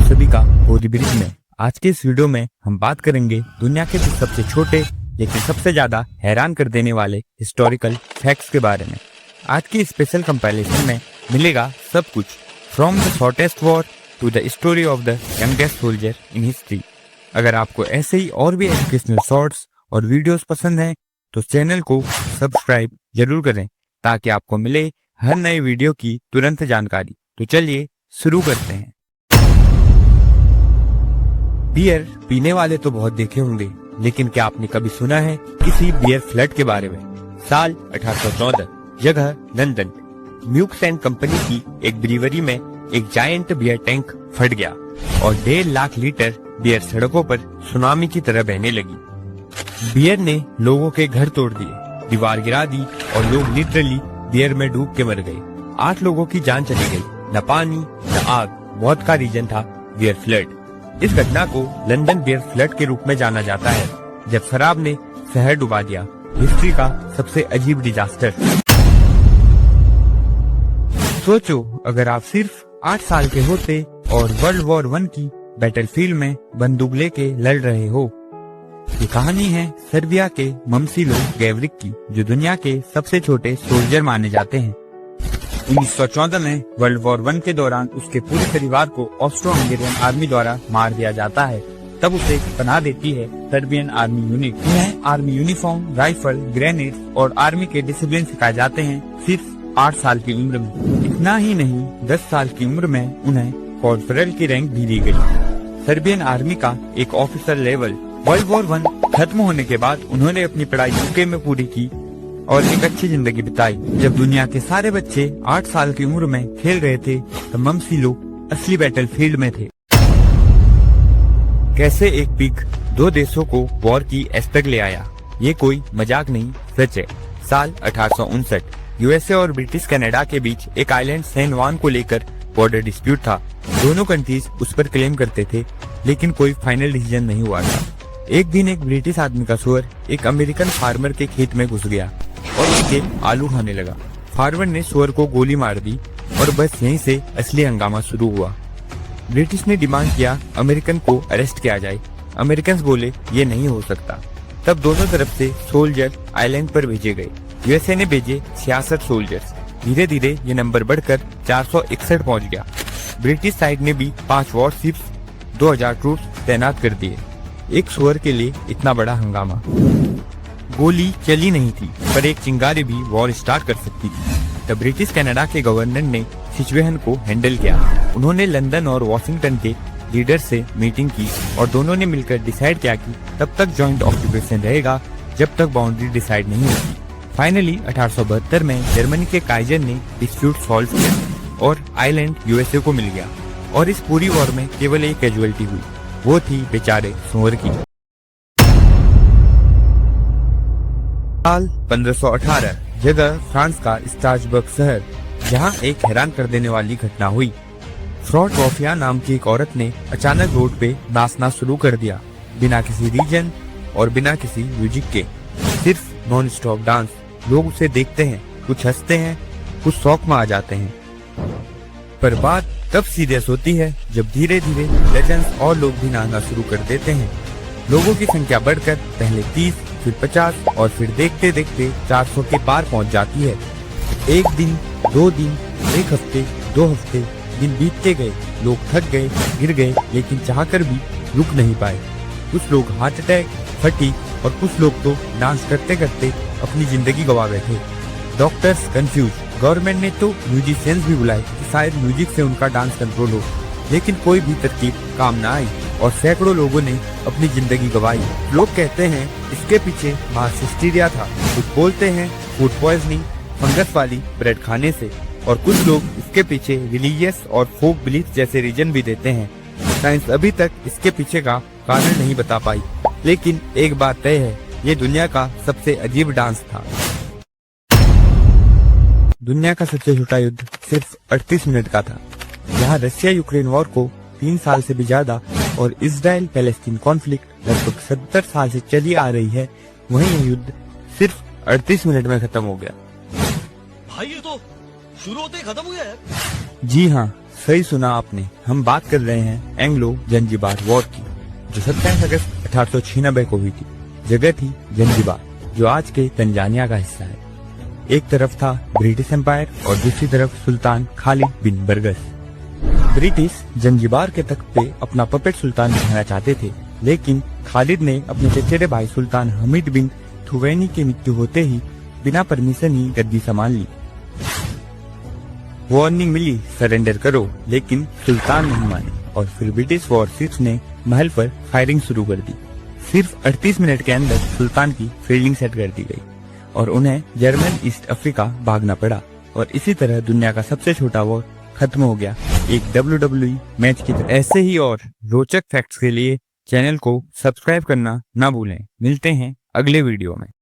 सभी का बोधी ब्रिज में। आज के इस वीडियो में हम बात करेंगे दुनिया के सबसे छोटे लेकिन सबसे ज्यादा हैरान कर देने वाले हिस्टोरिकल फैक्ट्स के बारे में। आज की स्पेशल कंपाइलेशन में मिलेगा सब कुछ, from the shortest war to the story of the youngest soldier in history. अगर आपको ऐसे ही और भी एजुकेशनल शॉर्ट्स और वीडियोस पसंद हैं तो चैनल को सब्सक्राइब जरूर करें ताकि आपको मिले हर नए वीडियो की तुरंत जानकारी। तो चलिए शुरू करते हैं। बियर पीने वाले तो बहुत देखे होंगे, लेकिन क्या आपने कभी सुना है किसी बियर फ्लड के बारे में? साल 1814, जगह लंदन। म्यूक्स एंड कंपनी की एक ब्रीवरी में एक जायंट बियर टैंक फट गया और 1.5 लाख लीटर बियर सड़कों पर सुनामी की तरह बहने लगी। बियर ने लोगों के घर तोड़ दिए, दीवार गिरा दी और लोग लिटरली बियर में डूब के मर गए। 8 लोगों की जान चली गई। न पानी न आग, मौत का रीजन था बियर फ्लड। इस घटना को लंदन बियर फ्लड के रूप में जाना जाता है, जब शराब ने शहर डुबा दिया। हिस्ट्री का सबसे अजीब डिजास्टर। सोचो, अगर आप सिर्फ 8 साल के होते और वर्ल्ड वॉर 1 की बैटलफील्ड में बंदूक लेके लड़ रहे हो। ये कहानी है सर्बिया के मम्सिलो गैवरिक की, जो दुनिया के सबसे छोटे सोल्जर माने जाते हैं। 1914 में वर्ल्ड वॉर 1 के दौरान उसके पूरे परिवार को ऑस्ट्रो हंगेरियन आर्मी द्वारा मार दिया जाता है। तब उसे पनाह देती है सर्बियन आर्मी यूनिट। उन्हें आर्मी यूनिफॉर्म, राइफल, ग्रेनेड और आर्मी के डिसिप्लिन सिखाए जाते हैं सिर्फ 8 साल की उम्र में। इतना ही नहीं, 10 साल की उम्र में उन्हें कॉर्पोरल की रैंक भी दी गई। सर्बियन आर्मी का एक ऑफिसर लेवल। वर्ल्ड वॉर 1 खत्म होने के बाद उन्होंने अपनी पढ़ाई यूके में पूरी की और एक अच्छी जिंदगी बिताई। जब दुनिया के सारे बच्चे 8 साल की उम्र में खेल रहे थे तो मम्सिलो असली बैटलफील्ड में थे। कैसे एक पिग 2 देशों को वॉर की एज तक ले आया, ये कोई मजाक नहीं, सच है। साल 1859, यूएसए और ब्रिटिश कनाडा के बीच एक आइलैंड सैन जुआन को लेकर बॉर्डर डिस्प्यूट था। दोनों कंट्रीज उस पर क्लेम करते थे, लेकिन कोई फाइनल डिसीजन नहीं हुआ था। एक दिन एक ब्रिटिश आदमी का सुअर एक अमेरिकन फार्मर के खेत में घुस गया और उसके आलू खाने लगा। फार्मर ने सुअर को गोली मार दी और बस यहीं से असली हंगामा शुरू हुआ। ब्रिटिश ने डिमांड किया अमेरिकन को अरेस्ट किया जाए। अमेरिकन बोले ये नहीं हो सकता। तब दोनों तरफ से सोल्जर आइलैंड पर भेजे गए। यूएसए ने भेजे 66 सोल्जर्स। धीरे धीरे ये नंबर बढ़कर 461 पहुंच गया। ब्रिटिश साइड ने भी 5 वॉरशिप्स, 2000 ट्रूप्स तैनात कर दिए। एक सुअर के लिए इतना बड़ा हंगामा। गोली चली नहीं थी, पर एक चिंगारी भी वॉर स्टार्ट कर सकती थी। तब ब्रिटिश कनाडा के गवर्नर ने सिचुएशन को हैंडल किया। उन्होंने लंदन और वॉशिंगटन के लीडर से मीटिंग की और दोनों ने मिलकर डिसाइड किया कि तब तक जॉइंट ऑक्यूपेशन रहेगा जब तक बाउंड्री डिसाइड नहीं होती। फाइनली 1872 में जर्मनी के काइजर ने डिस्प्यूट सॉल्व किया और आइलैंड यूएसए को मिल गया। और इस पूरी वॉर में केवल एक कैजुअलिटी हुई, वो थी बेचारे सुअर की। साल 1518, जगह फ्रांस का स्ट्रासबर्ग शहर, जहां एक हैरान कर देने वाली घटना हुई। फ्रॉड रॉफिया नाम की एक औरत ने अचानक रोड पे नाचना शुरू कर दिया, बिना किसी रीजन और बिना किसी म्यूजिक के, सिर्फ नॉन स्टॉप डांस। लोग उसे देखते हैं, कुछ हंसते हैं, कुछ शौक में आ जाते हैं। पर बात तब सीरियस होती है जब धीरे धीरे लेजेंड्स और लोग भी नाचना शुरू कर देते हैं। लोगों की संख्या बढ़कर पहले 30, फिर 50 और फिर देखते देखते 400 के पार पहुंच जाती है। एक दिन, 2 दिन, 1 हफ्ते, 2 हफ्ते, दिन बीतते गए। लोग थक गए, गिर गए, लेकिन चाहकर भी रुक नहीं पाए। कुछ लोग हार्ट अटैक, फटीग और कुछ लोग तो डांस करते करते अपनी जिंदगी गवा बैठे। Doctors confuse. गवर्नमेंट ने तो म्यूजिशियंस भी बुलाए कि शायद म्यूजिक से उनका डांस कंट्रोल हो, लेकिन कोई भी तरकीब काम न आई और सैकड़ों लोगों ने अपनी जिंदगी गंवाई। लोग कहते हैं इसके पीछे मास हिस्टीरिया था, कुछ बोलते हैं फूड पॉइजनिंग, फंगस वाली ब्रेड खाने से, और कुछ लोग इसके पीछे रिलीजियस और फोक बिलीफ जैसे रीजन भी देते हैं। साइंस अभी तक इसके पीछे का कारण नहीं बता पाई, लेकिन एक बात तय है, ये दुनिया का सबसे अजीब डांस था। दुनिया का सबसे छोटा युद्ध सिर्फ 38 मिनट का था। जहां रशिया यूक्रेन वॉर को 3 साल से भी ज्यादा और इजराइल पैलेस्टीन कॉन्फ्लिक्ट लगभग 70 साल से चली आ रही है, वहीं यह युद्ध सिर्फ 38 मिनट में खत्म हो गया। भाई ये तो शुरू होते ही खत्म हो गया है। जी हाँ, सही सुना आपने, हम बात कर रहे हैं एंग्लो जंजीबार वॉर की, जो 27 अगस्त 1896 को हुई थी। जगह थी जंजीबार, जो आज के तंजानिया का हिस्सा है। एक तरफ था ब्रिटिश एम्पायर और दूसरी तरफ सुल्तान खालिद बिन बरगस। ब्रिटिश जंजीबार के तख्त पे अपना पपेट सुल्तान बनाना चाहते थे, लेकिन खालिद ने अपने चचेरे भाई सुल्तान हमीद बिन थुवैनी की मृत्यु होते ही बिना परमिशन ही गद्दी संभाल ली। वार्निंग मिली सरेंडर करो, लेकिन सुल्तान नहीं माने और फिर ब्रिटिश वॉरशिप्स ने महल पर फायरिंग शुरू कर दी। सिर्फ 38 मिनट के अंदर सुल्तान की फील्डिंग सेट कर दी गई और उन्हें जर्मन ईस्ट अफ्रीका भागना पड़ा और इसी तरह दुनिया का सबसे छोटा वॉर खत्म हो गया, एक WWE मैच की तरह। ऐसे ही और रोचक फैक्ट्स के लिए चैनल को सब्सक्राइब करना ना भूलें। मिलते हैं अगले वीडियो में।